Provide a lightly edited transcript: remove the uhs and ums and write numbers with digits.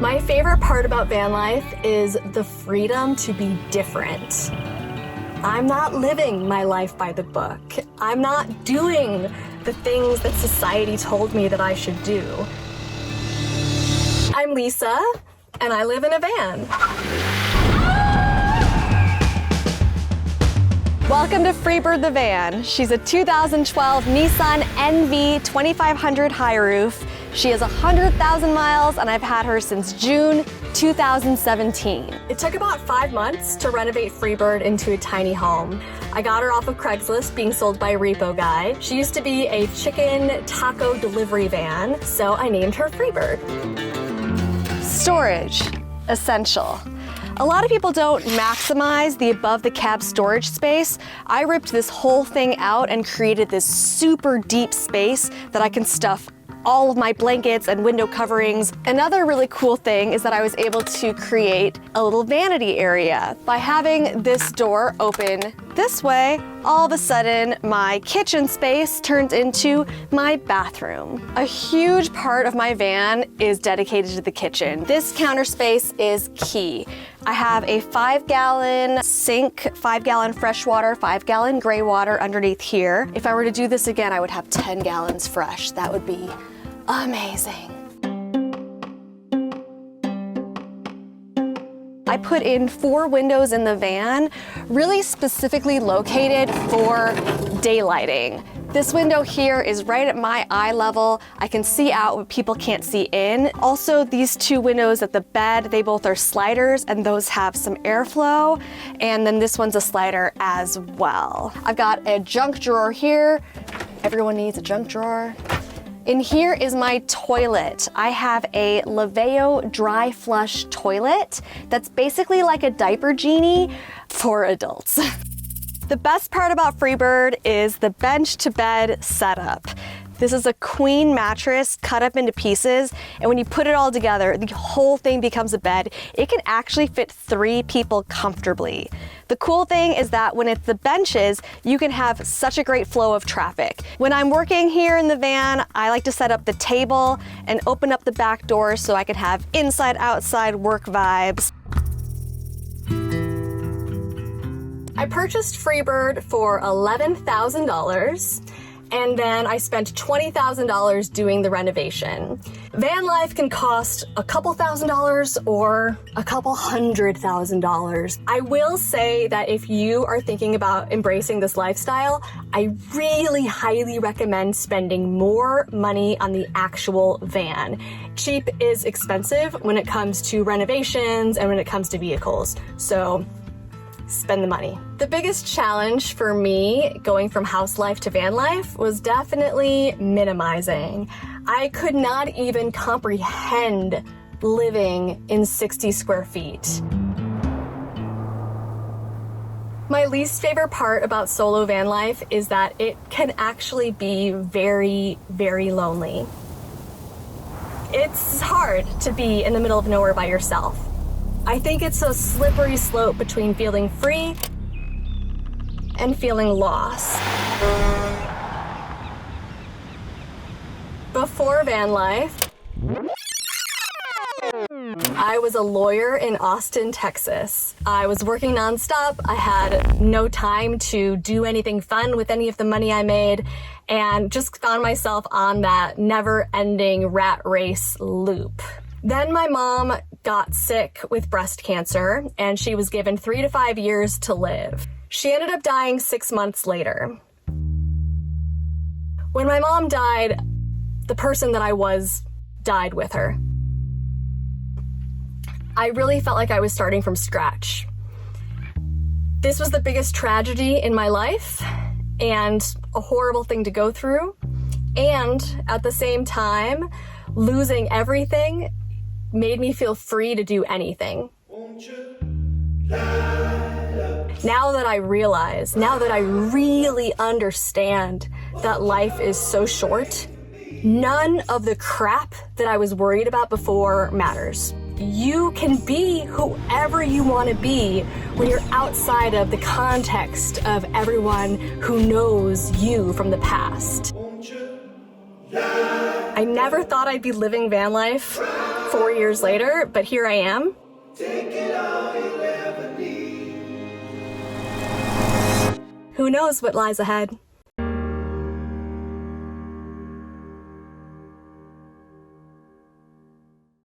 My favorite part about van life is the freedom to be different. I'm not living my life by the book. I'm not doing the things that society told me that I should do. I'm Lisa, and I live in a van. Welcome to Freebird the van. She's a 2012 Nissan NV 2500 high roof. She has 100,000 miles, and I've had her since June 2017. It took about 5 months to renovate Freebird into a tiny home. I got her off of Craigslist being sold by a repo guy. She used to be a chicken taco delivery van, so I named her Freebird. Storage, essential. A lot of people don't maximize the above the cab storage space. I ripped this whole thing out and created this super deep space that I can stuff all of my blankets and window coverings. Another really cool thing is that I was able to create a little vanity area. By having this door open this way, all of a sudden my kitchen space turns into my bathroom. A huge part of my van is dedicated to the kitchen. This counter space is key. I have a 5-gallon sink, 5-gallon fresh water, 5-gallon gray water underneath here. If I were to do this again, I would have 10 gallons fresh. That would be amazing. I put in 4 windows in the van, really specifically located for daylighting. This window here is right at my eye level. I can see out what people can't see in. Also, these 2 windows at the bed, they both are sliders, and those have some airflow. And then this one's a slider as well. I've got a junk drawer here. Everyone needs a junk drawer. In here is my toilet. I have a Laveo dry flush toilet that's basically like a diaper genie for adults. The best part about Freebird is the bench to bed setup. This is a queen mattress cut up into pieces, and when you put it all together, the whole thing becomes a bed. It can actually fit 3 people comfortably. The cool thing is that when it's the benches, you can have such a great flow of traffic. When I'm working here in the van, I like to set up the table and open up the back door so I can have inside-outside work vibes. I purchased Freebird for $11,000. And then I spent $20,000 doing the renovation. Van life can cost a couple $1,000s or a couple $100,000. I will say that if you are thinking about embracing this lifestyle, I really highly recommend spending more money on the actual van. Cheap is expensive when it comes to renovations and when it comes to vehicles. So spend the money. The biggest challenge for me going from house life to van life was definitely minimizing. I could not even comprehend living in 60 square feet. My least favorite part about solo van life is that it can actually be very, very lonely. It's hard to be in the middle of nowhere by yourself. I think it's a slippery slope between feeling free and feeling lost. Before van life, I was a lawyer in Austin, Texas. I was working nonstop. I had no time to do anything fun with any of the money I made, and just found myself on that never-ending rat race loop. Then my mom got sick with breast cancer, and she was given 3 to 5 years to live. She ended up dying 6 months later. When my mom died, the person that I was died with her. I really felt like I was starting from scratch. This was the biggest tragedy in my life, and a horrible thing to go through. And at the same time, losing everything made me feel free to do anything. Now that I realize, now that I really understand that life is so short, none of the crap that I was worried about before matters. You can be whoever you want to be when you're outside of the context of everyone who knows you from the past. I never thought I'd be living van life 4 years later, but here I am. Who knows what lies ahead?